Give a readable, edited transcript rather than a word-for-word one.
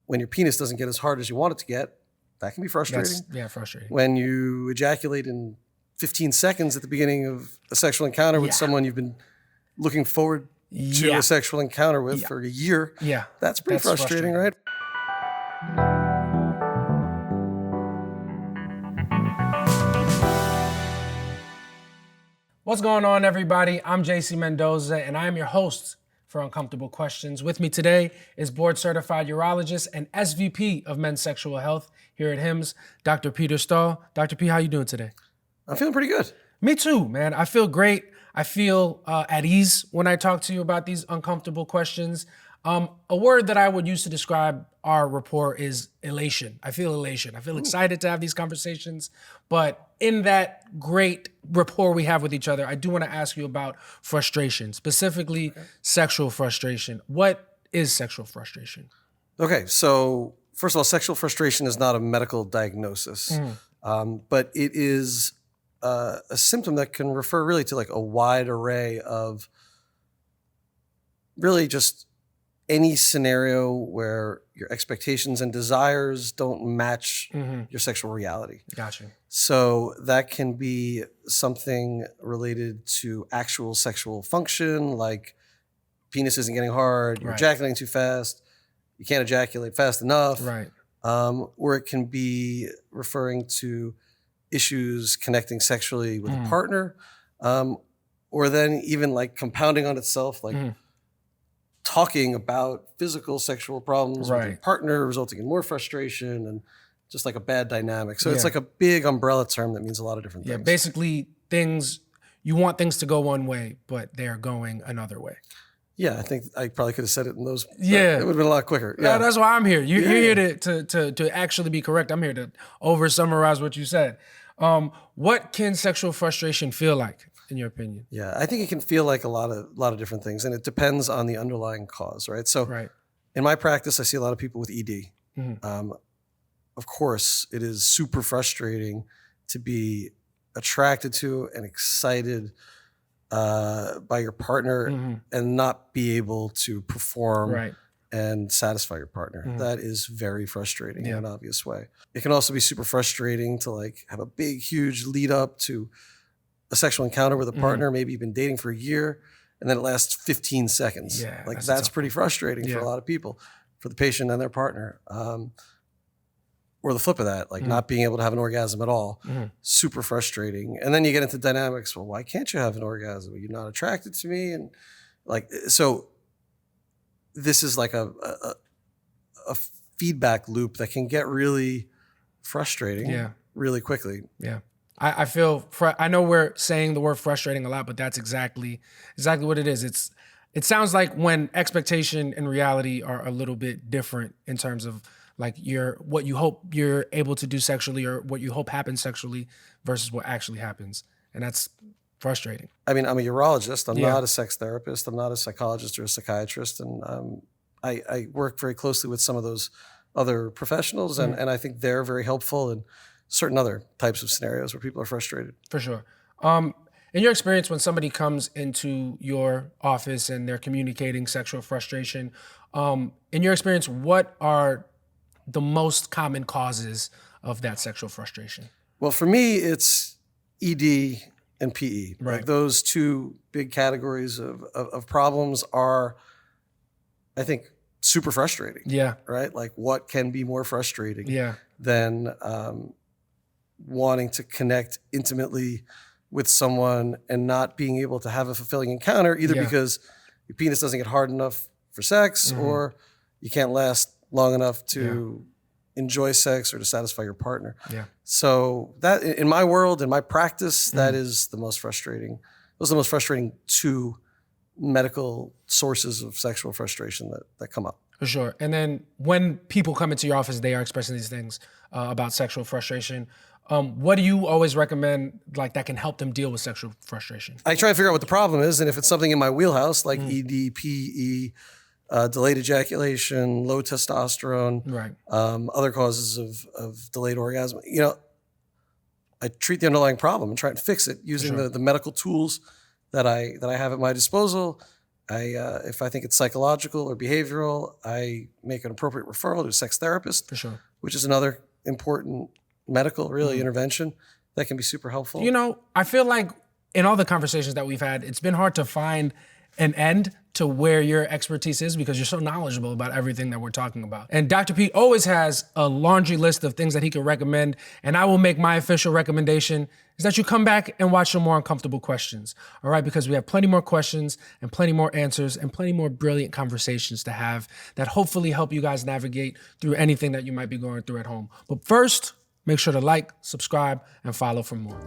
when your penis doesn't get as hard as you want it to get, that can be frustrating. Frustrating. When you ejaculate in 15 seconds at the beginning of a sexual encounter with someone you've been looking forward to a sexual encounter with for a year, that's pretty frustrating, right? What's going on, everybody? I'm JC Mendoza, and I am your host for Uncomfortable Questions. With me today is board-certified urologist and SVP of Men's Sexual Health here at HIMSS, Dr. Peter Stahl. Dr. P, how you doing today? I'm feeling pretty good. Me too, man. I feel great. I feel at ease when I talk to you about these uncomfortable questions. A word that I would use to describe our rapport is elation. I feel elation. I feel excited to have these conversations. But in that great rapport we have with each other, I do want to ask you about frustration, specifically sexual frustration. What is sexual frustration? Okay, so first of all, sexual frustration is not a medical diagnosis, but it is a symptom that can refer really to like a wide array of really just any scenario where your expectations and desires don't match your sexual reality. Gotcha. So that can be something related to actual sexual function, like penis isn't getting hard, you're ejaculating too fast, you can't ejaculate fast enough. Right. Or it can be referring to issues connecting sexually with a partner, or then even like compounding on itself, like talking about physical sexual problems with your partner, resulting in more frustration and just like a bad dynamic. So it's like a big umbrella term that means a lot of different things. Basically you want things to go one way, but they're going another way. Yeah, I think I probably could have said it in those. Yeah, it would have been a lot quicker. Yeah, that's why I'm here. You're here to actually be correct. I'm here to over summarize what you said. What can sexual frustration feel like, in your opinion? Yeah, I think it can feel like a lot of different things, and it depends on the underlying cause, right? So, in my practice, I see a lot of people with ED. Of course, it is super frustrating to be attracted to and excited by your partner and not be able to perform and satisfy your partner. That is very frustrating in an obvious way. It can also be super frustrating to like have a big, huge lead up to a sexual encounter with a partner. Maybe you've been dating for a year and then it lasts 15 seconds. Yeah, like that's pretty frustrating for a lot of people, for the patient and their partner. Or the flip of that, like not being able to have an orgasm at all, super frustrating. And then you get into dynamics. Well, why can't you have an orgasm? You're not attracted to me, and like so. This is like a feedback loop that can get really frustrating, really quickly. Yeah, I feel. I know we're saying the word frustrating a lot, but that's exactly what it is. It sounds like when expectation and reality are a little bit different in terms of like what you hope you're able to do sexually or what you hope happens sexually versus what actually happens. And that's frustrating. I mean, I'm a urologist. I'm not a sex therapist. I'm not a psychologist or a psychiatrist. And I work very closely with some of those other professionals. And I think they're very helpful in certain other types of scenarios where people are frustrated. For sure. In your experience, when somebody comes into your office and they're communicating sexual frustration, in your experience, what are the most common causes of that sexual frustration? Well, for me, it's ED and PE. Right. Like those two big categories of problems are, I think, super frustrating. Yeah. Right? Like what can be more frustrating than wanting to connect intimately with someone and not being able to have a fulfilling encounter, either because your penis doesn't get hard enough for sex or you can't last long enough to enjoy sex or to satisfy your partner. Yeah. So that in my world, in my practice, that is the most frustrating. Those are the most frustrating two medical sources of sexual frustration that come up. For sure. And then when people come into your office, they are expressing these things about sexual frustration. What do you always recommend like that can help them deal with sexual frustration? I try to figure out what the problem is. And if it's something in my wheelhouse, like ED, PE, delayed ejaculation, low testosterone, other causes of delayed orgasm. You know, I treat the underlying problem and try and fix it using the medical tools that I have at my disposal, If I think it's psychological or behavioral, I make an appropriate referral to a sex therapist, For sure. which is another important medical, really, intervention that can be super helpful. You know, I feel like in all the conversations that we've had, it's been hard to find an end to where your expertise is because you're so knowledgeable about everything that we're talking about. And Dr. Pete always has a laundry list of things that he can recommend, and I will make my official recommendation is that you come back and watch some more uncomfortable questions, all right? Because we have plenty more questions and plenty more answers and plenty more brilliant conversations to have that hopefully help you guys navigate through anything that you might be going through at home. But first, make sure to like, subscribe, and follow for more.